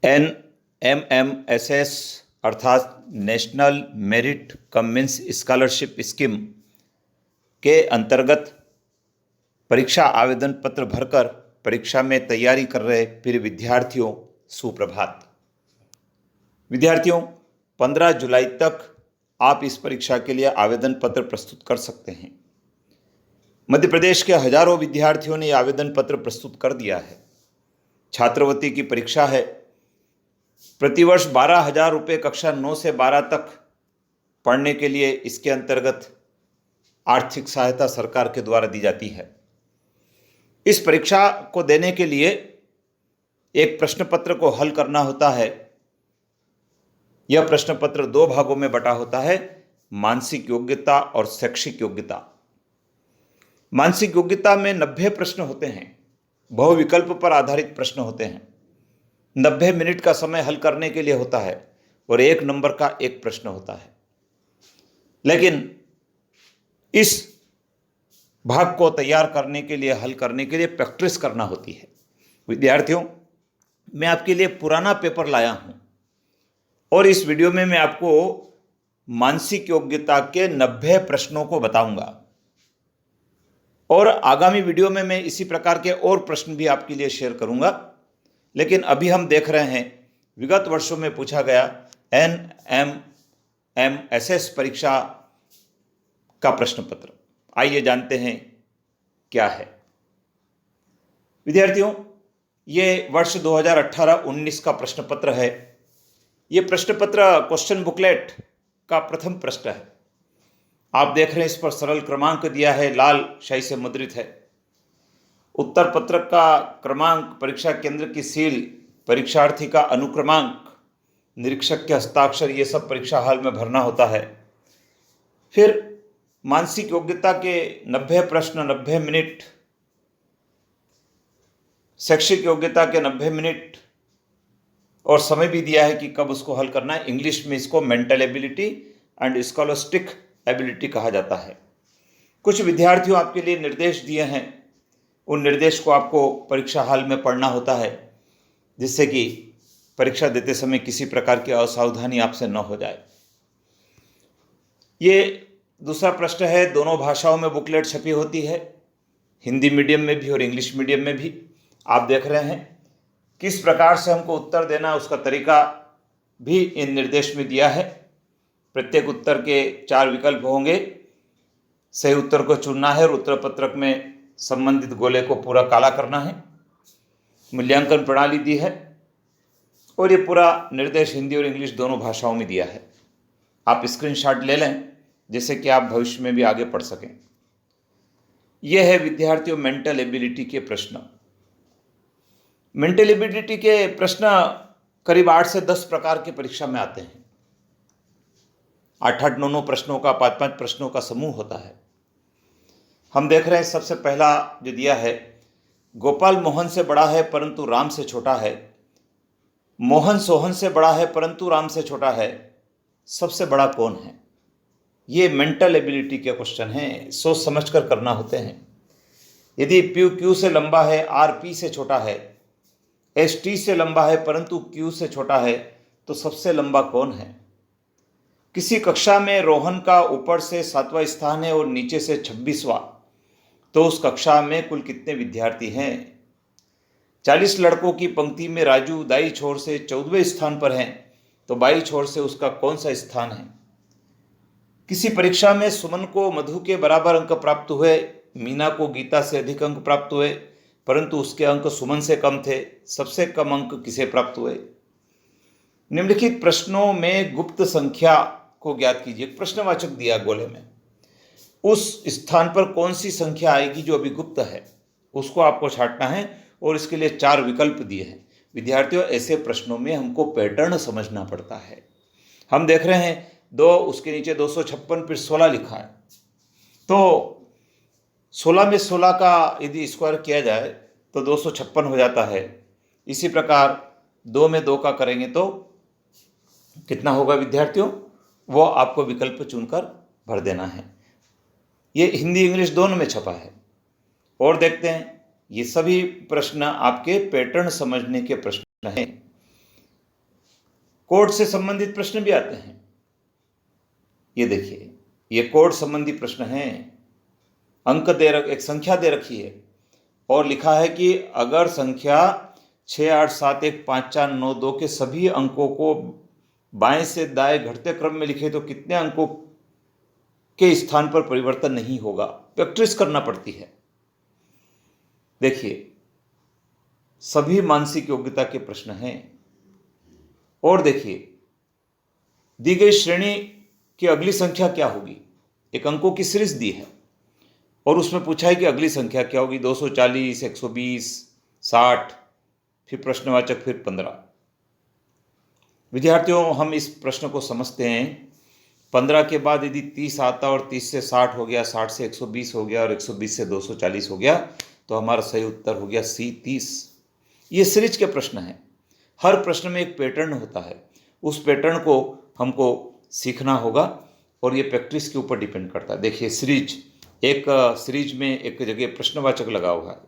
NMMSS अर्थात national merit come means scholarship scheme के अंतर्गत परीक्षा आवेदन पत्र भरकर परीक्षा में तैयारी कर रहे प्रिय विद्यार्थियों, सुप्रभात। विद्यार्थियों, 15 जुलाई तक आप इस परीक्षा के लिए आवेदन पत्र प्रस्तुत कर सकते हैं। मध्य प्रदेश के हजारों विद्यार्थियों ने आवेदन पत्र प्रस्तुत कर दिया है। छात्रवृत्ति की परीक्षा है। प्रतिवर्ष 12,000 रुपये कक्षा 9 से 12 तक पढ़ने के लिए इसके अंतर्गत आर्थिक सहायता सरकार के द्वारा दी जाती है। इस परीक्षा को देने के लिए एक प्रश्न पत्र को हल करना होता है। यह प्रश्न पत्र 2 भागों में बटा होता है, मानसिक योग्यता और शैक्षिक योग्यता। मानसिक योग्यता में 90 प्रश्न होते हैं, बहुविकल्प पर आधारित प्रश्न होते हैं। 90 मिनट का समय हल करने के लिए होता है और 1 नंबर का एक प्रश्न होता है। लेकिन इस भाग को तैयार करने के लिए, हल करने के लिए प्रैक्टिस करना होती है। विद्यार्थियों, मैं आपके लिए पुराना पेपर लाया हूं और इस वीडियो में मैं आपको मानसिक योग्यता के 90 प्रश्नों को बताऊंगा और आगामी वीडियो में मैं इसी प्रकार के और प्रश्न भी आपके लिए शेयर करूंगा। लेकिन अभी हम देख रहे हैं विगत वर्षों में पूछा गया NMMSS परीक्षा का प्रश्न पत्र। आइए जानते हैं क्या है। विद्यार्थियों, ये वर्ष 2018-19 का प्रश्न पत्र है। ये प्रश्न पत्र क्वेश्चन बुकलेट का प्रथम प्रश्न है। आप देख रहे हैं इस पर सरल क्रमांक दिया है, लाल शाही से मुद्रित है। उत्तर पत्रक का क्रमांक, परीक्षा केंद्र की सील, परीक्षार्थी का अनुक्रमांक, निरीक्षक के हस्ताक्षर, ये सब परीक्षा हॉल में भरना होता है। फिर मानसिक योग्यता के 90 प्रश्न, 90 मिनट, शैक्षिक योग्यता के 90 मिनट और समय भी दिया है कि कब उसको हल करना है। इंग्लिश में इसको mental ability and scholastic ability कहा जाता है। कुछ विद्यार्थियों आपके लिए निर्देश दिए हैं, उन निर्देश को आपको परीक्षा हॉल में पढ़ना होता है, जिससे कि परीक्षा देते समय किसी प्रकार की असावधानी आपसे न हो जाए। ये दूसरा प्रश्न है। दोनों भाषाओं में बुकलेट छपी होती है, हिंदी मीडियम में भी और इंग्लिश मीडियम में भी। आप देख रहे हैं किस प्रकार से हमको उत्तर देना है, उसका तरीका भी इन निर्देश में दिया है। प्रत्येक उत्तर के 4 विकल्प होंगे, सही उत्तर को चुनना है और उत्तर पत्रक में संबंधित गोले को पूरा काला करना है। मूल्यांकन प्रणाली दी है और ये पूरा निर्देश हिंदी और इंग्लिश दोनों भाषाओं में दिया है। आप स्क्रीनशॉट ले लें जिससे कि आप भविष्य में भी आगे पढ़ सकें। यह है विद्यार्थियों मेंटल एबिलिटी के प्रश्न। मेंटल एबिलिटी के प्रश्न करीब 8 से 10 प्रकार के परीक्षा में आते हैं। 8-8, 9-9 प्रश्नों का, 5-5 प्रश्नों का समूह होता है। हम देख रहे हैं सबसे पहला जो दिया है, गोपाल मोहन से बड़ा है परंतु राम से छोटा है, मोहन सोहन से बड़ा है परंतु राम से छोटा है, सबसे बड़ा कौन है? ये मेंटल एबिलिटी के क्वेश्चन हैं, सोच समझकर करना होते हैं। यदि P Q से लंबा है, R P से छोटा है, S T से लंबा है परंतु Q से छोटा है, तो सबसे लंबा कौन है? किसी कक्षा में रोहन का ऊपर से 7वां स्थान है और नीचे से 26वां, तो उस कक्षा में कुल कितने विद्यार्थी हैं? 40 लड़कों की पंक्ति में राजू दाई छोर से 14वें स्थान पर हैं, तो बाई छोर से उसका कौन सा स्थान है? किसी परीक्षा में सुमन को मधु के बराबर अंक प्राप्त हुए, मीना को गीता से अधिक अंक प्राप्त हुए, परंतु उसके अंक सुमन से कम थे, सबसे कम अंक किसे प्राप्त हुए? निम्नलिखित प्रश्नों में गुप्त संख्या को ज्ञात कीजिए। प्रश्नवाचक दिया गोले में, उस स्थान पर कौन सी संख्या आएगी जो अभी गुप्त है, उसको आपको छांटना है और इसके लिए 4 विकल्प दिए हैं। विद्यार्थियों, ऐसे प्रश्नों में हमको पैटर्न समझना पड़ता है। हम देख रहे हैं 2, उसके नीचे 256, फिर 16 लिखा है, तो 16 में 16 का यदि स्क्वायर किया जाए तो 256 हो जाता है। इसी प्रकार 2 में 2 का करेंगे तो कितना होगा विद्यार्थियों? वो आपको विकल्प चुनकर भर देना है। ये हिंदी इंग्लिश दोनों में छपा है। और देखते हैं, ये सभी प्रश्न आपके पैटर्न समझने के प्रश्न हैं। कोड से संबंधित प्रश्न भी आते हैं। ये देखिए, ये कोड संबंधी प्रश्न है। एक संख्या दे रखी है और लिखा है कि अगर संख्या 6871592 के सभी अंकों को बाएं से दाएं घटते क्रम में लिखे तो कितने अंकों के स्थान पर परिवर्तन नहीं होगा। प्रैक्टिस करना पड़ती है। देखिए, सभी मानसिक योग्यता के प्रश्न हैं। और देखिए, दी गई श्रेणी की अगली संख्या क्या होगी। एक अंकों की सीरीज दी है और उसमें पूछा है कि अगली संख्या क्या होगी। 240, 120, 60, फिर प्रश्नवाचक, फिर 15। विद्यार्थियों, हम इस प्रश्न को समझते हैं। 15 के बाद यदि 30 आता और 30 से 60 हो गया, 60 से 120 हो गया और 120 से 240 हो गया, तो हमारा सही उत्तर हो गया C 30। ये सीरीज के प्रश्न हैं। हर प्रश्न में एक पैटर्न होता है। उस पैटर्न को हमको सीखना होगा और ये प्रैक्टिस के ऊपर डिपेंड करता है। देखिए, सीरीज में एक जगह प्रश्नवाचक लगा हुआ है।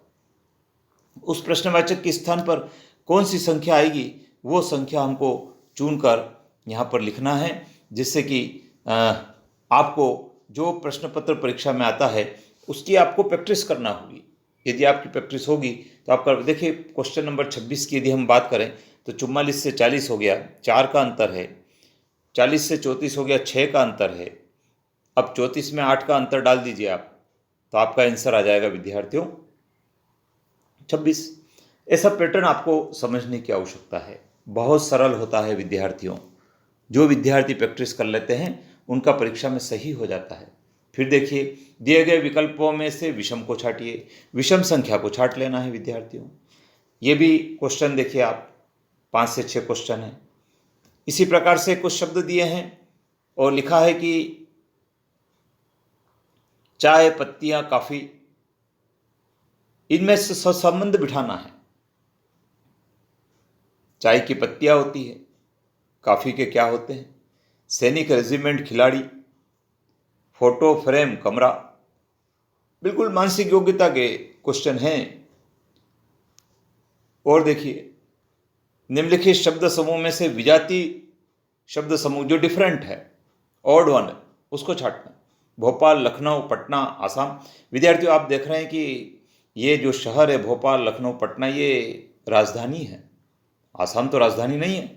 उस प्रश्नवाचक के स्थान पर कौन सी संख्या आएगी, वो संख्या हमको चुनकर यहाँ पर लिखना है, जिससे कि आपको जो प्रश्न पत्र परीक्षा में आता है उसकी आपको प्रैक्टिस करना होगी। यदि आपकी प्रैक्टिस होगी तो आपका, देखिए क्वेश्चन नंबर 26 की यदि हम बात करें तो 44 से 40 हो गया, 4 का अंतर है। 40 से 34 हो गया, 6 का अंतर है। अब 34 में 8 का अंतर डाल दीजिए आप, तो आपका आंसर आ जाएगा विद्यार्थियों 26। ऐसा पैटर्न आपको समझने की आवश्यकता है। बहुत सरल होता है विद्यार्थियों। जो विद्यार्थी प्रैक्टिस कर लेते हैं उनका परीक्षा में सही हो जाता है। फिर देखिए, दिए गए विकल्पों में से विषम को छाटिए। विषम संख्या को छाट लेना है विद्यार्थियों। ये भी क्वेश्चन देखिए आप, 5 से 6 क्वेश्चन है। इसी प्रकार से कुछ शब्द दिए हैं और लिखा है कि चाय, पत्तियां, काफी, इनमें से संबंध बिठाना है। चाय की पत्तियां होती है, काफी के क्या होते हैं, सैनिक, रेजिमेंट, खिलाड़ी, फोटो फ्रेम, कमरा। बिल्कुल मानसिक योग्यता के क्वेश्चन हैं। और देखिए, निम्नलिखित शब्द समूह में से विजाति शब्द समूह जो डिफरेंट है, ऑड वन, उसको छाटना। भोपाल, लखनऊ, पटना, आसाम। विद्यार्थियों, आप देख रहे हैं कि ये जो शहर है भोपाल, लखनऊ, पटना, ये राजधानी है। आसाम तो राजधानी नहीं है,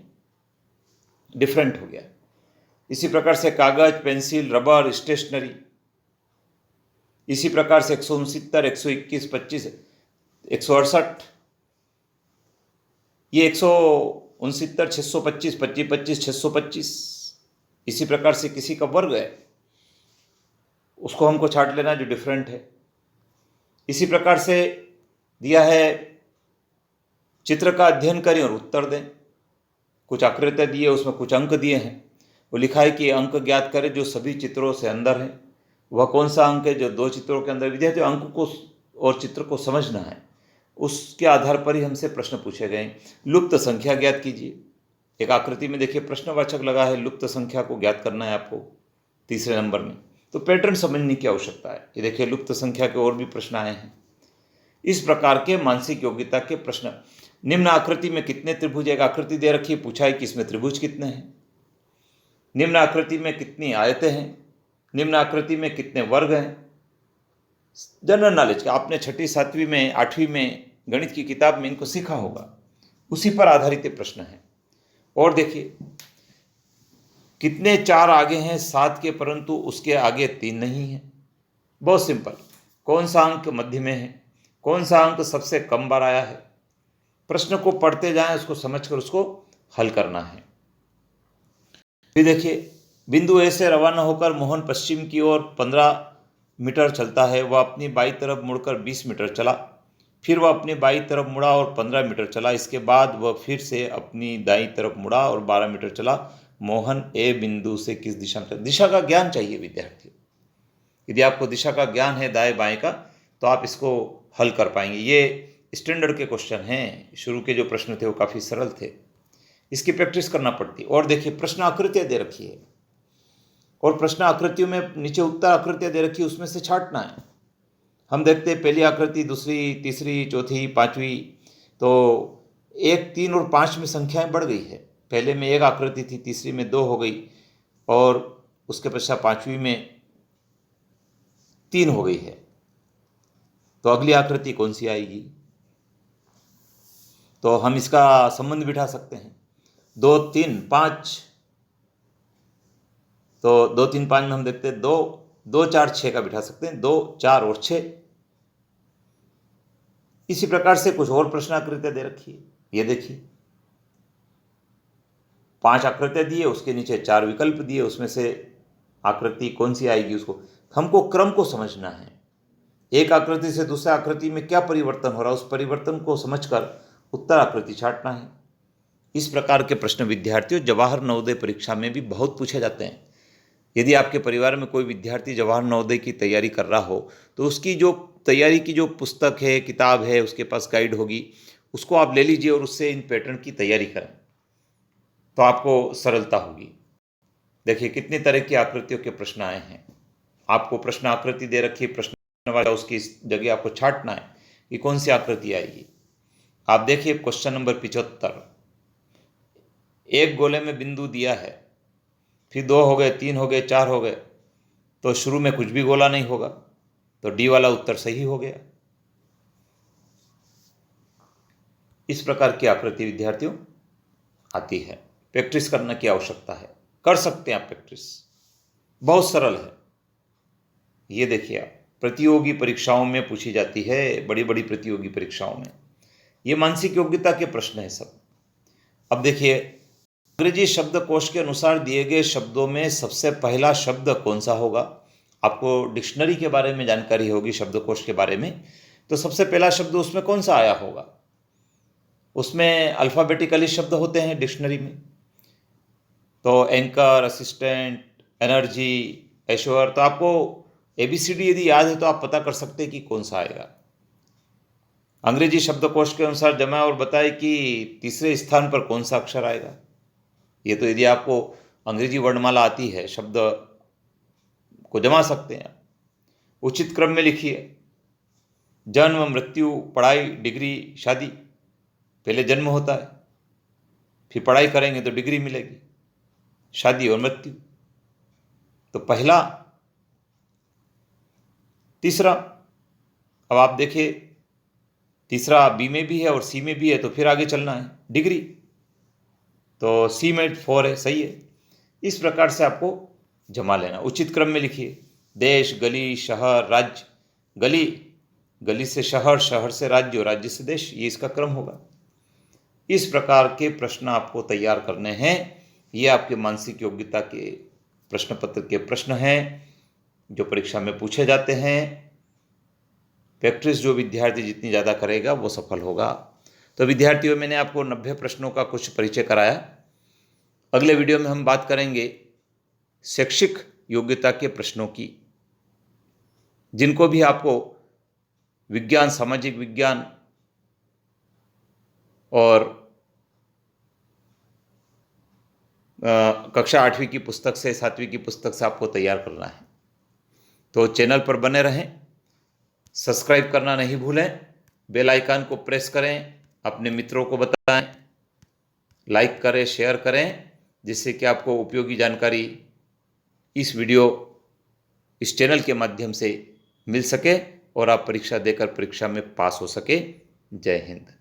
डिफरेंट हो गया। इसी प्रकार से कागज, पेंसिल, रबर, स्टेशनरी। इसी प्रकार से 169, 121, 25, 168, ये 169, 625, 25, 25, 625। इसी प्रकार से किसी का वर्ग है, उसको हमको छाट लेना जो डिफरेंट है। इसी प्रकार से दिया है, चित्र का अध्ययन करें और उत्तर दें। कुछ आकृतियाँ दी है, उसमें कुछ अंक दिए हैं। वो लिखा है कि अंक ज्ञात करें जो सभी चित्रों से अंदर है। वह कौन सा अंक है जो 2 चित्रों के अंदर। विद्यार्थियों, अंक को और चित्र को समझना है, उसके आधार पर ही हमसे प्रश्न पूछे गए। लुप्त संख्या ज्ञात कीजिए। एक आकृति में देखिए प्रश्नवाचक लगा है, लुप्त संख्या को ज्ञात करना है आपको तीसरे नंबर में। तो पैटर्न समझने की आवश्यकता है। ये देखिए, लुप्त संख्या के और भी प्रश्न आए हैं। इस प्रकार के मानसिक योग्यता के प्रश्न। निम्न आकृति में कितने त्रिभुज, एक आकृति दे रखी है, पूछा है कि इसमें त्रिभुज कितने हैं। निम्न आकृति में कितनी आयतें हैं, निम्न आकृति में कितने वर्ग हैं। जनरल नॉलेज का आपने 6ठी, 7वीं में, 8वीं में गणित की किताब में इनको सीखा होगा, उसी पर आधारित प्रश्न है। और देखिए, कितने 4 आगे हैं 7 के, परंतु उसके आगे 3 नहीं है। बहुत सिंपल। कौन सा अंक मध्य में है, कौन सा अंक सबसे कम बार आया है। प्रश्न को पढ़ते जाएं, उसको समझकर उसको हल करना है। फिर देखिए, बिंदु ए से रवाना होकर मोहन पश्चिम की ओर 15 मीटर चलता है। वह अपनी बाईं तरफ मुड़कर 20 मीटर चला। फिर वह अपनी बाईं तरफ मुड़ा और 15 मीटर चला। इसके बाद वह फिर से अपनी दाईं तरफ मुड़ा और 12 मीटर चला। मोहन ए बिंदु से किस दिशा में। दिशा का ज्ञान चाहिए विद्यार्थियों। यदि आपको दिशा का ज्ञान है दाएं बाएं का, तो आप इसको हल कर पाएंगे। ये स्टैंडर्ड के क्वेश्चन हैं। शुरू के जो प्रश्न थे वो काफ़ी सरल थे, इसकी प्रैक्टिस करना पड़ती। और देखिए, प्रश्न आकृतियाँ दे रखी है और प्रश्न आकृतियों में नीचे उत्तर आकृतियाँ दे रखी है, उसमें से छाटना है। हम देखते हैं पहली आकृति, दूसरी, तीसरी, चौथी, 5वीं, तो 1, 3 और 5 में संख्याएं बढ़ गई है। पहले में एक आकृति थी, तीसरी में 2 हो गई और उसके पश्चात 5वीं में 3 हो गई है। तो अगली आकृति कौन सी आएगी? तो हम इसका संबंध बिठा सकते हैं 2, 3, 5। तो 2, 3, 5 में हम देखते हैं 2, 2, 4, 6 का बिठा सकते हैं, 2, 4 और 6। इसी प्रकार से कुछ और प्रश्न आकृतियां दे रखी है। ये देखिए 5 आकृतियां दी है, उसके नीचे 4 विकल्प दिए, उसमें से आकृति कौन सी आएगी उसको हमको क्रम को समझना है। एक आकृति से दूसरा आकृति में क्या परिवर्तन हो रहा है, उस परिवर्तन को समझकर उत्तर आकृति छांटना है। इस प्रकार के प्रश्न विद्यार्थियों जवाहर नवोदय परीक्षा में भी बहुत पूछे जाते हैं। यदि आपके परिवार में कोई विद्यार्थी जवाहर नवोदय की तैयारी कर रहा हो तो उसकी जो तैयारी की जो पुस्तक है, किताब है, उसके पास गाइड होगी, उसको आप ले लीजिए और उससे इन पैटर्न की तैयारी करें तो आपको सरलता होगी। देखिए कितनी तरह की आकृतियों के प्रश्न आए हैं। आपको प्रश्न आकृति दे रखी है, प्रश्न वाला उसकी जगह आपको छांटना है कि कौन सी आकृति आएगी। आप देखिए क्वेश्चन नंबर 75। एक गोले में बिंदु दिया है, फिर 2 हो गए, 3 हो गए, 4 हो गए, तो शुरू में कुछ भी गोला नहीं होगा, तो डी वाला उत्तर सही हो गया। इस प्रकार की आकृति विद्यार्थियों आती है। प्रैक्टिस करने की आवश्यकता है, कर सकते हैं आप प्रैक्टिस, बहुत सरल है। ये देखिए आप प्रतियोगी परीक्षाओं में पूछी जाती है, बड़ी बड़ी प्रतियोगी परीक्षाओं में ये मानसिक योग्यता के प्रश्न है सब। अब देखिए अंग्रेजी शब्दकोश के अनुसार दिए गए शब्दों में सबसे पहला शब्द कौन सा होगा। आपको डिक्शनरी के बारे में जानकारी होगी, शब्दकोश के बारे में, तो सबसे पहला शब्द उसमें कौन सा आया होगा। उसमें अल्फ़ाबेटिकली शब्द होते हैं डिक्शनरी में, तो एंकर, असिस्टेंट, एनर्जी, एश्योर। तो आपको ABCD यदि याद है तो आप पता कर सकते हैं कि कौन सा आएगा। अंग्रेजी शब्दकोश के अनुसार जमा और बताए कि तीसरे स्थान पर कौन सा अक्षर आएगा। ये तो यदि आपको अंग्रेजी वर्णमाला आती है, शब्द को जमा सकते हैं। उचित क्रम में लिखिए। जन्म, मृत्यु, पढ़ाई, डिग्री, शादी। पहले जन्म होता है, फिर पढ़ाई करेंगे तो डिग्री मिलेगी, शादी और मृत्यु। तो पहला, तीसरा। अब आप देखिए तीसरा बी में भी है और सी में भी है, तो फिर आगे चलना है डिग्री, तो सी में 4 है, सही है। इस प्रकार से आपको जमा लेना, उचित क्रम में लिखिए। देश, गली, शहर, राज्य। गली, गली से शहर, शहर से राज्य और राज्य से देश, ये इसका क्रम होगा। इस प्रकार के प्रश्न आपको तैयार करने हैं। ये आपके मानसिक योग्यता के प्रश्न पत्र के प्रश्न हैं जो परीक्षा में पूछे जाते हैं। प्रैक्टिस जो विद्यार्थी जितनी ज़्यादा करेगा वो सफल होगा। तो विद्यार्थियों, मैंने आपको 90 प्रश्नों का कुछ परिचय कराया। अगले वीडियो में हम बात करेंगे शैक्षिक योग्यता के प्रश्नों की, जिनको भी आपको विज्ञान, सामाजिक विज्ञान और कक्षा 8वीं की पुस्तक से, 7वीं की पुस्तक से आपको तैयार करना है। तो चैनल पर बने रहें, सब्सक्राइब करना नहीं भूलें, बेल आइकन को प्रेस करें, अपने मित्रों को बताएं, लाइक करें, शेयर करें, जिससे कि आपको उपयोगी जानकारी इस चैनल के माध्यम से मिल सके और आप परीक्षा देकर परीक्षा में पास हो सके। जय हिंद।